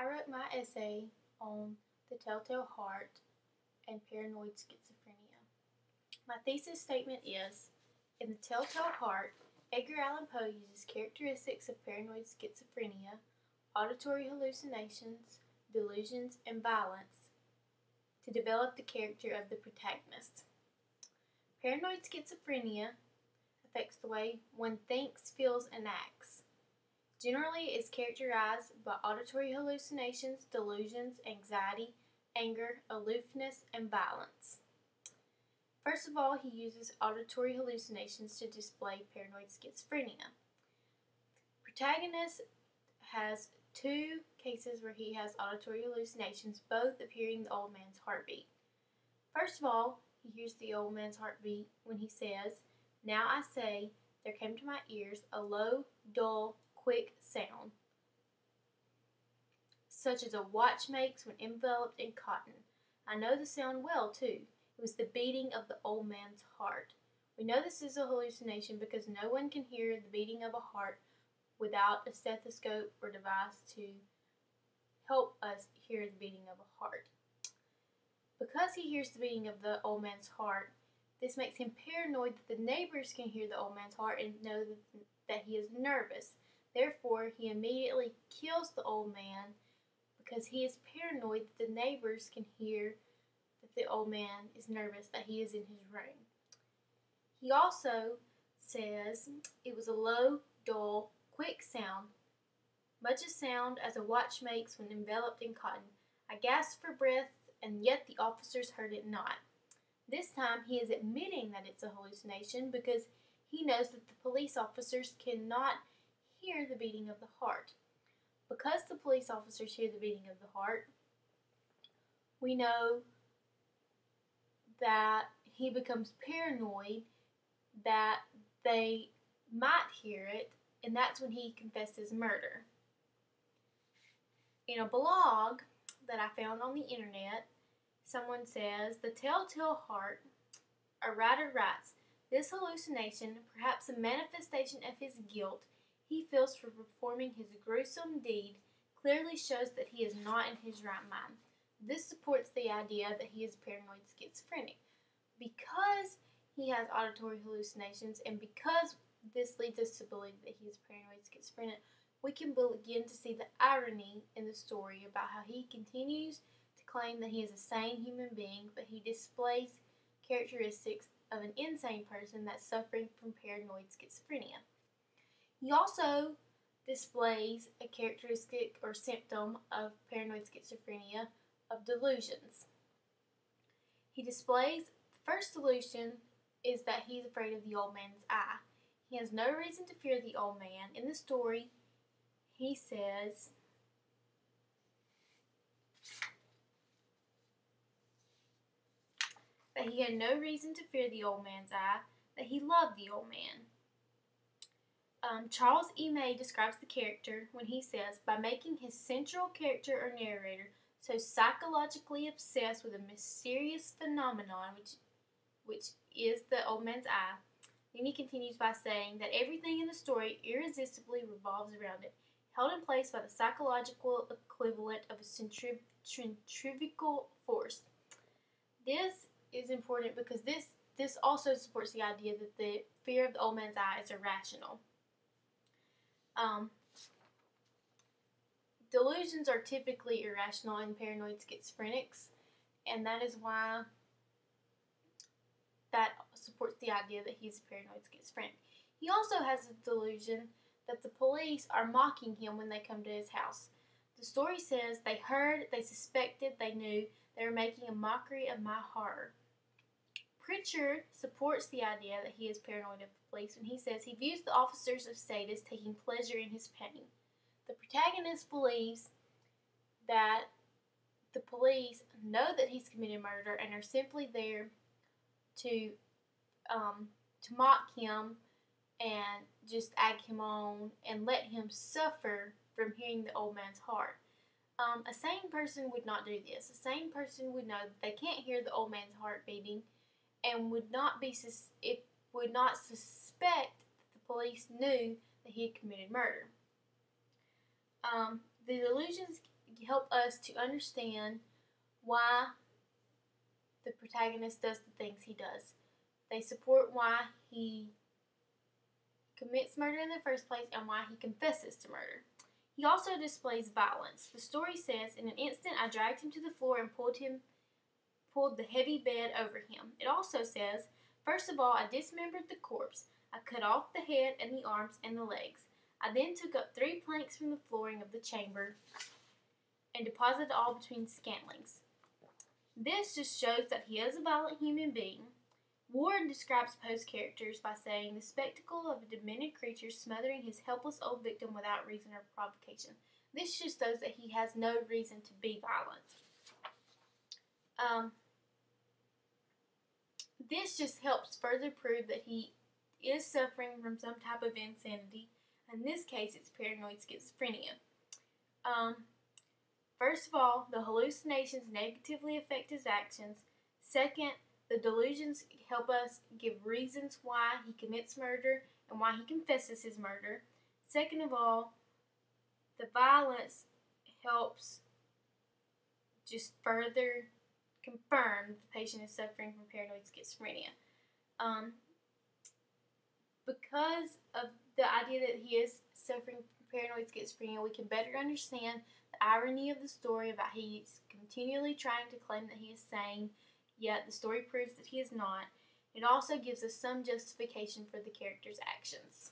I wrote my essay on the telltale heart and paranoid schizophrenia. My thesis statement is, in the telltale heart, Edgar Allan Poe uses characteristics of paranoid schizophrenia, auditory hallucinations, delusions, and violence to develop the character of the protagonist. Paranoid schizophrenia affects the way one thinks, feels, and acts. Generally, it is characterized by auditory hallucinations, delusions, anxiety, anger, aloofness, and violence. First of all, he uses auditory hallucinations to display paranoid schizophrenia. Protagonist has two cases where he has auditory hallucinations, both of hearing the old man's heartbeat. First of all, he hears the old man's heartbeat when he says, "Now I say, there came to my ears a low, dull, quick sound, such as a watch makes when enveloped in cotton. I know the sound well, too. It was the beating of the old man's heart." We know this is a hallucination because no one can hear the beating of a heart without a stethoscope or device to help us hear the beating of a heart. Because he hears the beating of the old man's heart, this makes him paranoid that the neighbors can hear the old man's heart and know that he is nervous. Therefore, he immediately kills the old man because he is paranoid that the neighbors can hear that the old man is nervous, that he is in his room. He also says it was a low, dull, quick sound, much a sound as a watch makes when enveloped in cotton. I gasped for breath, and yet the officers heard it not. This time he is admitting that it's a hallucination because he knows that the police officers cannot hear the beating of the heart. Because the police officers hear the beating of the heart, we know that he becomes paranoid that they might hear it, and that's when he confesses murder. In a blog that I found on the internet, someone says, the telltale heart, a writer writes, this hallucination, perhaps a manifestation of his guilt he feels for performing his gruesome deed, clearly shows that he is not in his right mind. This supports the idea that he is paranoid schizophrenic. Because he has auditory hallucinations and because this leads us to believe that he is paranoid schizophrenic, we can begin to see the irony in the story about how he continues to claim that he is a sane human being, but he displays characteristics of an insane person that's suffering from paranoid schizophrenia. He also displays a characteristic or symptom of paranoid schizophrenia of delusions. He displays, the first delusion is that he's afraid of the old man's eye. He has no reason to fear the old man. In the story, he says that he had no reason to fear the old man's eye, that he loved the old man. Charles E. May describes the character when he says, by making his central character or narrator so psychologically obsessed with a mysterious phenomenon, which is the old man's eye, then he continues by saying that everything in the story irresistibly revolves around it, held in place by the psychological equivalent of a centrifugal force. This is important because this also supports the idea that the fear of the old man's eye is irrational. Delusions are typically irrational in paranoid schizophrenics, and that is why that supports the idea that he's a paranoid schizophrenic. He also has a delusion that the police are mocking him when they come to his house. The story says they heard, they suspected, they knew they were making a mockery of my horror. Pritchard supports the idea that he is paranoid of the police when he says he views the officers of state as taking pleasure in his pain. The protagonist believes that the police know that he's committed murder and are simply there to mock him and just egg him on and let him suffer from hearing the old man's heart. A sane person would not do this. A sane person would know that they can't hear the old man's heart beating and would not suspect that the police knew that he had committed murder. The help us to understand why the protagonist does the things he does. They support why he commits murder in the first place and why he confesses to murder. He also displays violence. The story says, "In an instant I dragged him to the floor and pulled the heavy bed over him." It also says, "First of all, I dismembered the corpse. I cut off the head and the arms and the legs. I then took up 3 planks from the flooring of the chamber and deposited all between scantlings." This just shows that he is a violent human being. Ward describes Poe's characters by saying, "The spectacle of a demented creature smothering his helpless old victim without reason or provocation." This just shows that he has no reason to be violent. This just helps further prove that he is suffering from some type of insanity. In this case, it's paranoid schizophrenia. First of all, the hallucinations negatively affect his actions. Second, the delusions help us give reasons why he commits murder and why he confesses his murder. Second of all, the violence helps just further confirm that the patient is suffering from paranoid schizophrenia. Because of the idea that he is suffering from paranoid schizophrenia, we can better understand the irony of the story about he's continually trying to claim that he is sane, yet the story proves that he is not. It also gives us some justification for the character's actions.